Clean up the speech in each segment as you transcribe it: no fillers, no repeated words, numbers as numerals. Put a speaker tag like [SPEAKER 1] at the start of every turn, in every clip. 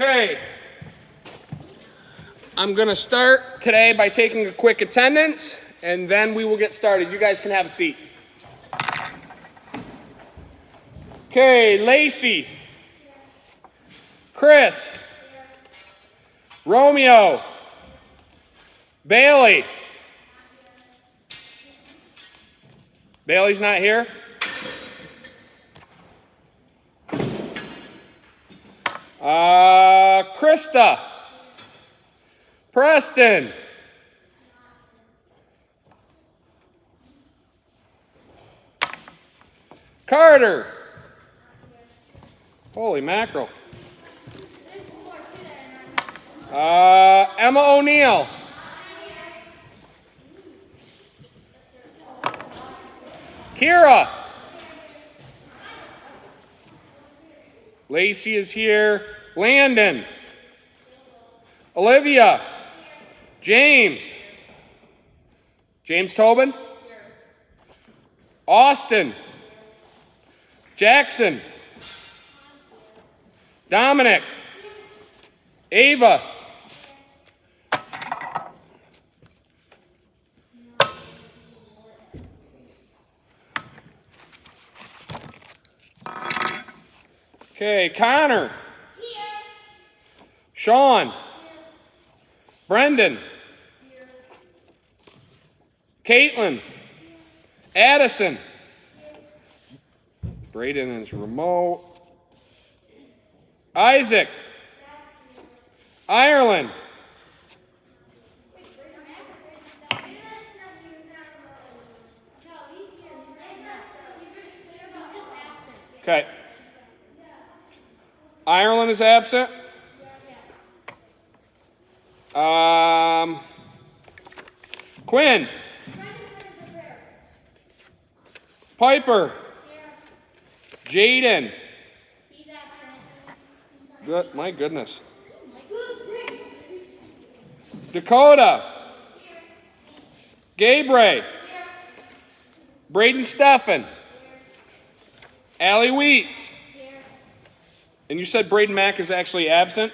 [SPEAKER 1] Okay. I'm going to start today by taking a quick attendance, and then we will get started. You guys can have a seat. Okay, Lacey. Chris. Romeo. Bailey. Bailey's not here? Krista. Preston. Carter. Holy mackerel. Emma O'Neill. Kira. Lacey is here. Landon. Olivia. James. James Tobin. Austin. Jackson. Dominic. Ava. Okay, Connor. Here. Sean. Here. Brendan. Here. Caitlin. Here. Addison. Here. Braden is remote. Isaac. Here. Ireland. Okay. Ireland is absent. Quinn. Piper. Jaden. Good. My goodness. Dakota. Gabriel. Braden Steffen. Allie Wheats. And you said Braden Mack is actually absent?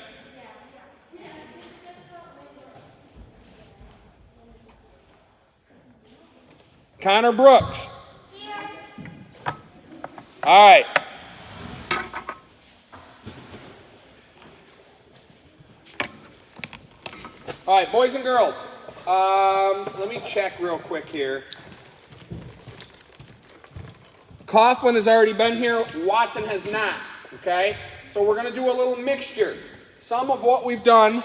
[SPEAKER 1] Connor Brooks. Here. All right. All right, boys and girls. Let me check real quick here. Coughlin has already been here. Watson has not. Okay? So we're going to do a little mixture. Some of what we've done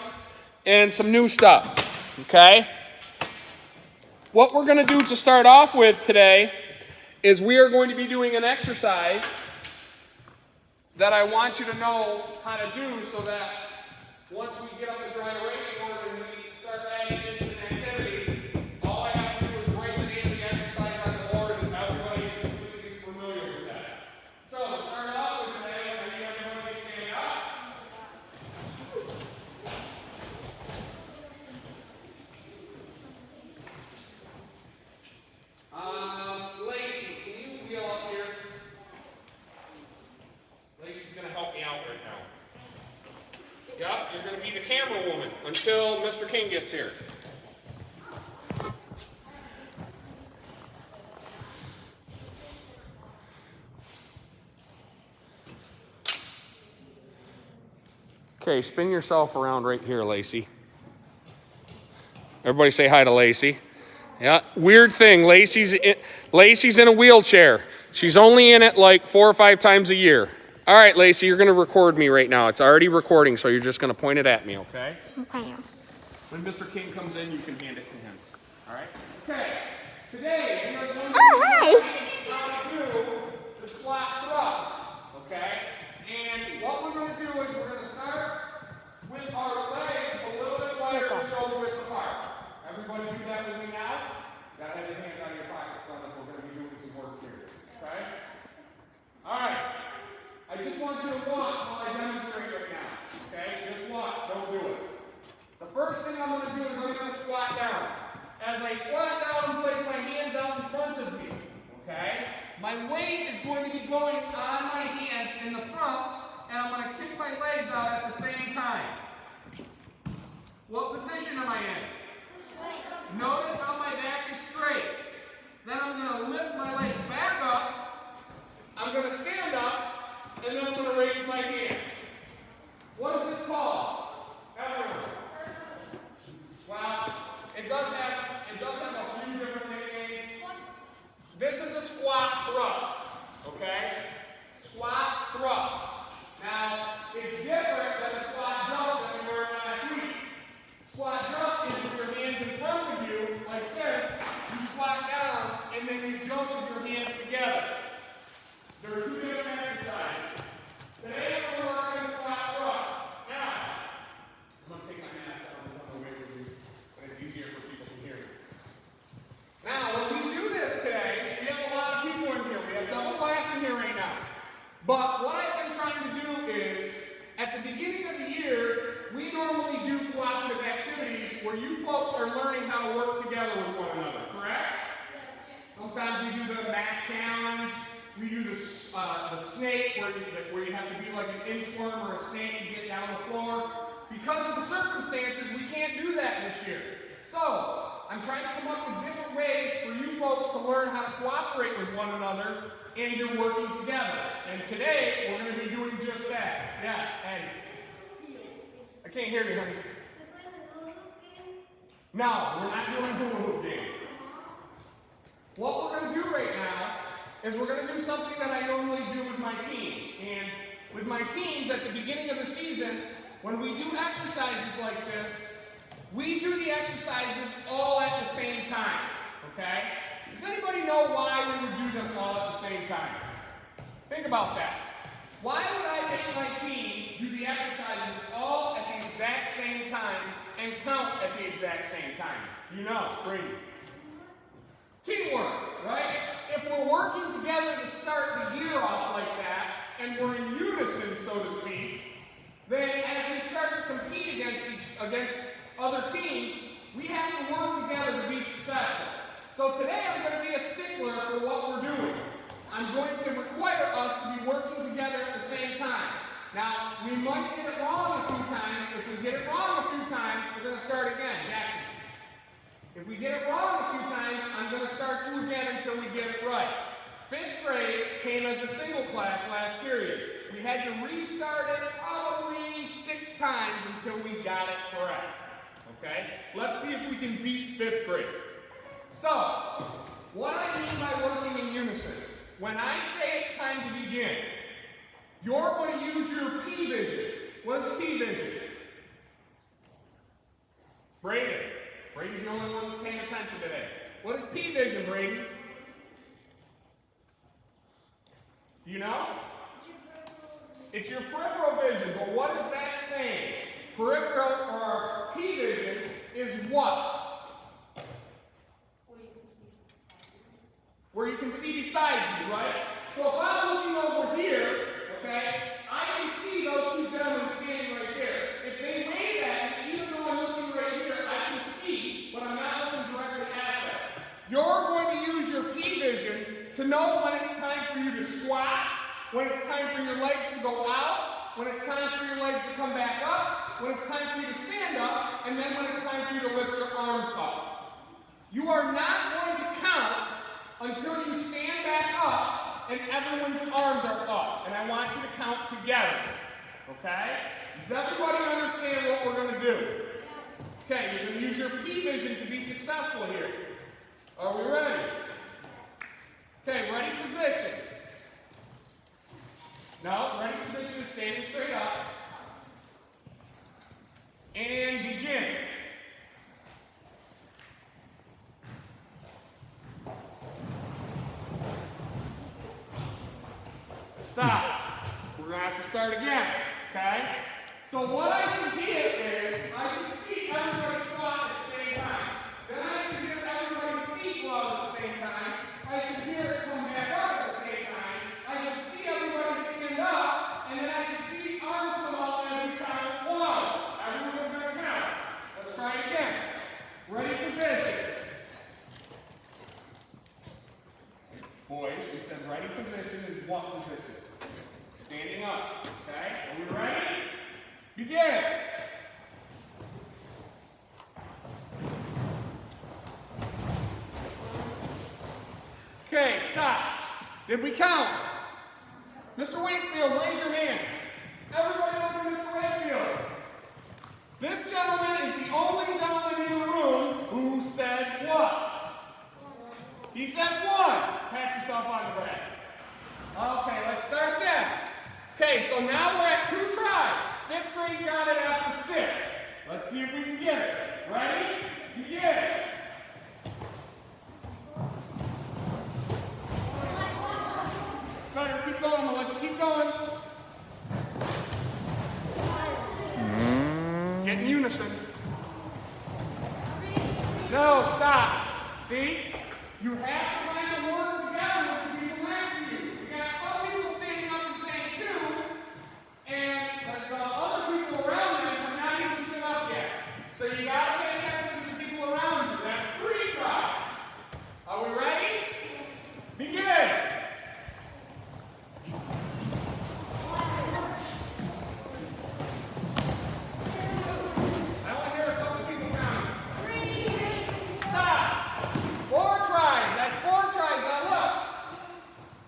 [SPEAKER 1] and some new stuff. Okay? What we're going to do to start off with today is we are going to be doing an exercise that I want you to know how to do so that once we get up the dry erase board and we start adding instant activities, all I have to do is write the name of the exercise on the board and everybody's completely familiar with that. So to start off with today, I need everybody to stand up. Lacey, can you wheel up here? Lacey's going to help me out right now. Yep, you're going to be the camera woman until Mr. King gets here. Okay, spin yourself around right here, Lacey. Everybody say hi to Lacey. Yeah, weird thing, Lacey's in a wheelchair. She's only in it like 4 or 5 times a year. All right, Lacey, you're going to record me right now. It's already recording, so you're just going to point it at me, okay? Okay. When Mr. King comes in, you can hand it to him. All right? Okay. Today, we are going to how to do the squat thrust, okay? And what we're going to do is we're going to start with our legs a little bit wider and shoulder width apart. Everybody do that with me now? You got to have your hands out of your pockets on if we're going to be doing some work here, okay? All right. I just want you to watch while I demonstrate right now, okay? Just watch, don't do it. The first thing I'm going to do is I'm going to squat down. As I squat down and place my hands out in front of me, okay? My weight is going to be going on my hands in the front and I'm going to kick my legs out at the same time. What position am I in? Notice how my back is straight. Then I'm going to lift my legs back up. I'm going to stand up, and then I'm going to raise my hands. What is this called? Everyone. Well, it does have a few different nicknames. This is a squat thrust, okay? Squat thrust. Now, it's different than a squat jump that we learned last week. Squat jump is with your hands in front of you, like this. You squat down, and then you jump with your hands together. There are two different exercises. Today, we're going to work on the squat thrust. Now, I'm going to take my mask off and come away with you, but it's easier for people to hear me. Now, when we do this today, we have a lot of people in here. We have double class in here right now. But what I've been trying to do is, at the beginning of the year, we normally do cooperative activities where you folks are learning how to work together with one another, correct? Sometimes we do the mat challenge. We do the snake where you have to be like an inchworm or a snake and get down the floor. Because of the circumstances, we can't do that this year. So, I'm trying to come up with different ways for you folks to learn how to cooperate with one another and you're working together. And today, we're going to be doing just that. Yes, Eddie. I can't hear you, honey. No, we're not doing a hula hoop game. What we're going to do right now is we're going to do something that I normally do with my teams. And with my teams, at the beginning of the season, when we do exercises like this, we do the exercises all at the same time, okay? Does anybody know why we would do them all at the same time? Think about that. Why would I make my teams do the exercises all at the exact same time and count at the exact same time? You know, Brady. Teamwork, right? If we're working together to start the year off like that, and we're in unison, so to speak, then as we start to compete against other teams, we have to work together to be successful. So today I'm going to be a stickler for what we're doing. I'm going to require us to be working together at the same time. Now, we might get it wrong a few times. If we get it wrong a few times, we're going to start again. Jackson. If we get it wrong a few times, I'm going to start you again until we get it right. 5th grade came as a single class last period. We had to restart it probably 6 times until we got it correct. Okay? Let's see if we can beat 5th grade. So, what I mean by working in unison, when I say it's time to begin, you're going to use your P vision. What is P vision? Braden. Braden's the only one who's paying attention today. What is P vision, Braden? Do you know? It's your peripheral vision, but what is that saying? Peripheral or P vision is what? Where you can see beside you, right? So if I'm looking over here, okay, I can see those two gentlemen standing right there. If they wave at me, even though I'm looking right here, I can see, but I'm not looking directly at them. You're going to use your P vision to know when it's time for you to squat, when it's time for your legs to go out, when it's time for your legs to come back up, when it's time for you to stand up, and then when it's time for you to lift your arms up. You are not going to count until you stand back up and everyone's arms are up. And I want you to count together. Okay? Does everybody understand what we're going to do? Okay, you're going to use your P vision to be successful here. Are we ready? Okay, ready position. No, ready position is standing straight up. And begin. Stop. We're going to have to start again, okay? So what I should get is, I should see everybody squat at the same time. Then I should hear everybody's feet go out at the same time. I should hear it come back up at the same time. I should see everybody stand up, and then I should see the arms come up as we count 1. Everyone's going to count. Let's try it again. Ready position. Boys, we said ready position is what position? standing up. Okay? Are we ready? Begin. Okay, stop. Did we count? Mr. Wakefield, raise your hand. Everybody look at Mr. Wakefield. This gentleman is the only gentleman in the room who said what? He said one. Pat yourself on the back. Okay, let's start again. Okay, so now we're at 2 tries. 5th grade got it after 6. Let's see if we can get it. Ready? Begin. Better keep going. I'll let you keep going. Get in unison. No, stop. See? You have to find the words together with the people next to you. You got some people standing up and saying 2, and the other people around them are not even stood up yet. So you got to pay attention to the people around you. That's 3 tries. Are we ready? Begin.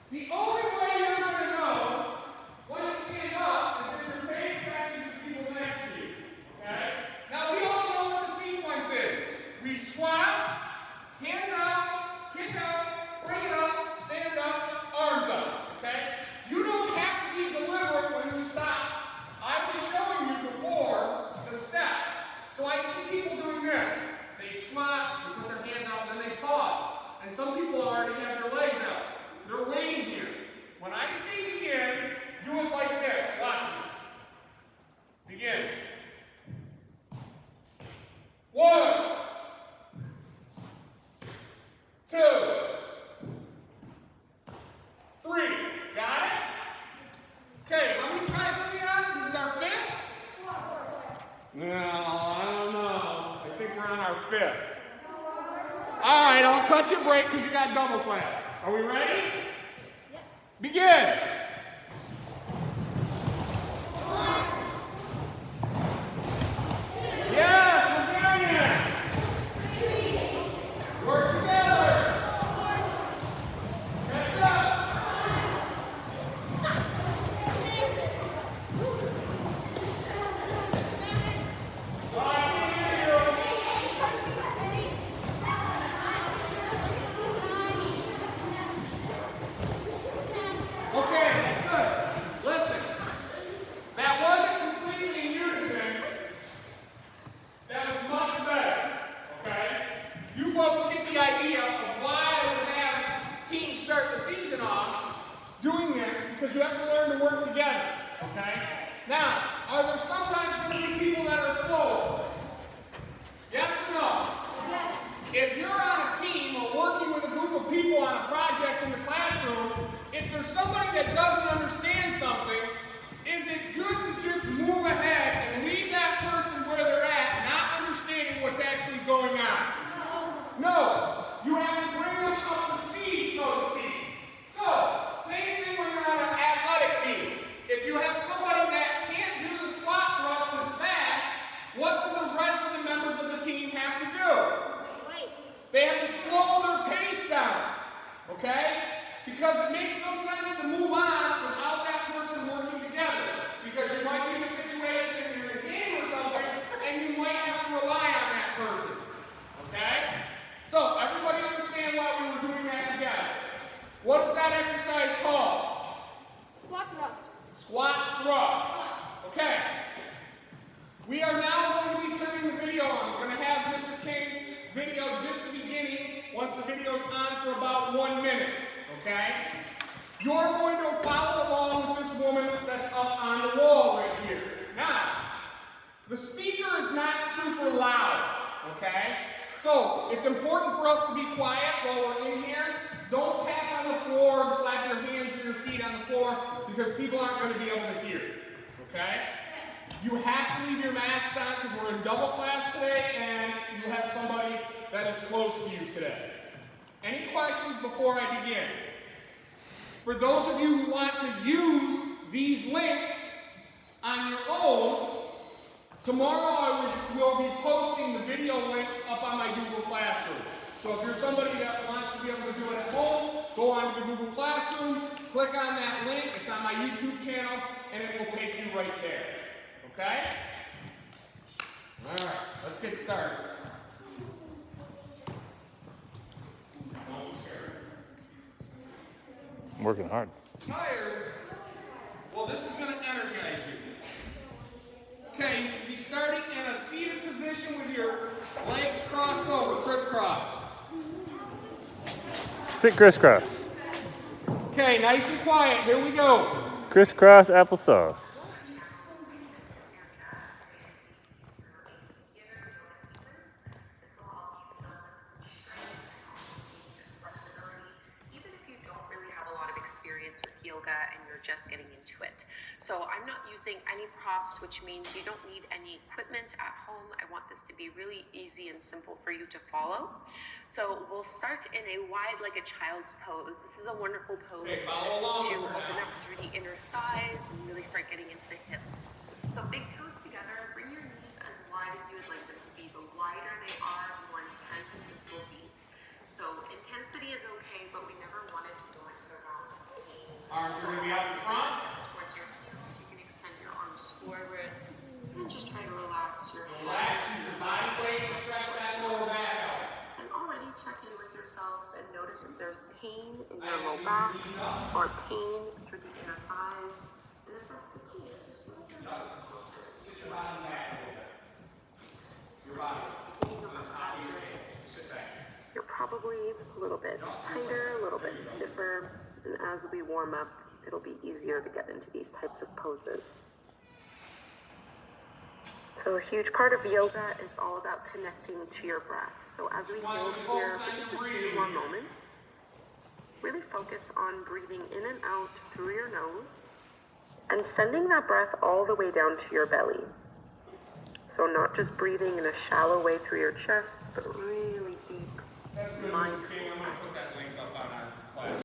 [SPEAKER 1] The only way you're going to know when to stand up is if you're paying attention to the people next to you. Okay? Now we all know what the sequence is. We squat, hands out, kick up, bring it up, stand up, arms up. Okay? You don't have to be deliberate when you stop. I was showing you before the steps. So I see people doing this. They squat, they put their hands out, and then they pause. And some people already have their legs out. They're waiting here. When I say begin, do it like this. Watch me. Begin. 1, 2, 3. Got it? Okay, how many tries are we on? This is our 5th? No, I don't know. I think we're on our 5th. All right, I'll cut you a break because you got double class. Are we ready? Yep. Begin.
[SPEAKER 2] 1, 2.
[SPEAKER 1] Yes, we're doing it.
[SPEAKER 2] 3.
[SPEAKER 1] Work together.
[SPEAKER 2] 4.
[SPEAKER 1] Catch up.
[SPEAKER 2] 5. 6.
[SPEAKER 1] All right, we can hear you. Okay, that's good. Listen, that wasn't completely in unison. That was much better, okay? You folks get the idea of why I would have teams start the season off doing this, because you have to learn to work together, okay? Now, are there sometimes going to be people that are slower? Yes or no?
[SPEAKER 2] Yes.
[SPEAKER 1] If you're on a team or working with a group of people on a project in the classroom, if there's somebody that doesn't understand something, is it good to just move ahead and leave that person where they're at, not understanding what's actually going on? No. You have to bring them up to speed, so to speak. So, same thing when you're on an athletic team. If you have somebody that can't do the squat thrust as fast, what do the rest of the members of the team have to do?
[SPEAKER 2] Wait.
[SPEAKER 1] They have to slow their pace down, okay? Because it makes no sense to move on without that person working together. Because you might be in a situation and you're in a game or something, and you might have to rely on that person, okay? So, everybody understand why we were doing that together. What is that exercise called?
[SPEAKER 2] Squat thrust.
[SPEAKER 1] Squat thrust. Okay. We are now going to be turning the video on. We're going to have Mr. King video just the beginning, once the video's on for about 1 minute. Okay? You're going to follow along with this woman that's up on the wall right here. Now, the speaker is not super loud, okay? So, it's important for us to be quiet while we're in here. Don't tap on the floor and slap your hands or your feet on the floor because people aren't going to be able to hear, okay? You have to leave your masks on because we're in double class today and you have somebody that is close to you today. Any questions before I begin? For those of you who want to use these links on your own. Tomorrow I will be posting the video links up on my Google Classroom. So if you're somebody that wants to be able to do it at home, go onto the Google Classroom, click on that link, it's on my YouTube channel, and it will take you right there. Okay? Alright, let's get started.
[SPEAKER 3] I'm working hard.
[SPEAKER 1] Tired? Well, this is going to energize you. Okay, you should be starting in a seated position with your legs crossed over, crisscross.
[SPEAKER 3] Sit crisscross.
[SPEAKER 1] Okay, nice and quiet. Here we go.
[SPEAKER 3] Crisscross applesauce.
[SPEAKER 4] Even if you don't really have a lot of experience with yoga and you're just getting into it. So I'm not using any props, which means you don't need any equipment at home. I want this to be really easy and simple for you to follow. So we'll start in a wide like a child's pose. This is a wonderful pose
[SPEAKER 1] Okay, follow along
[SPEAKER 4] to
[SPEAKER 1] with me
[SPEAKER 4] open
[SPEAKER 1] now.
[SPEAKER 4] up through the inner thighs and really start getting into the hips. So big toes together, bring your knees as wide as you would like them to be. The wider they are, the more intense this will be. So intensity is okay, but we never want it to go into the wrong pain.
[SPEAKER 1] Arms are going to be out in front.
[SPEAKER 4] Towards your heels, you can extend your arms forward and just try to relax your head.
[SPEAKER 1] Relax, use your body weight to stretch that lower back out.
[SPEAKER 4] And already check in with yourself and notice if there's pain in your low back or pain through the inner thighs. And if that's the case, just move your knees closer to your body. Beginning of our practice, you're probably a little bit tighter, a little bit stiffer, and as we warm up, it'll be easier to get into these types of poses. So a huge part of yoga is all about connecting to your breath. So as we hold here for just a few more moments, really focus on breathing in and out through your nose and sending that breath all the way down to your belly. So not just breathing in a shallow way through your chest, but really deep, mindful breaths.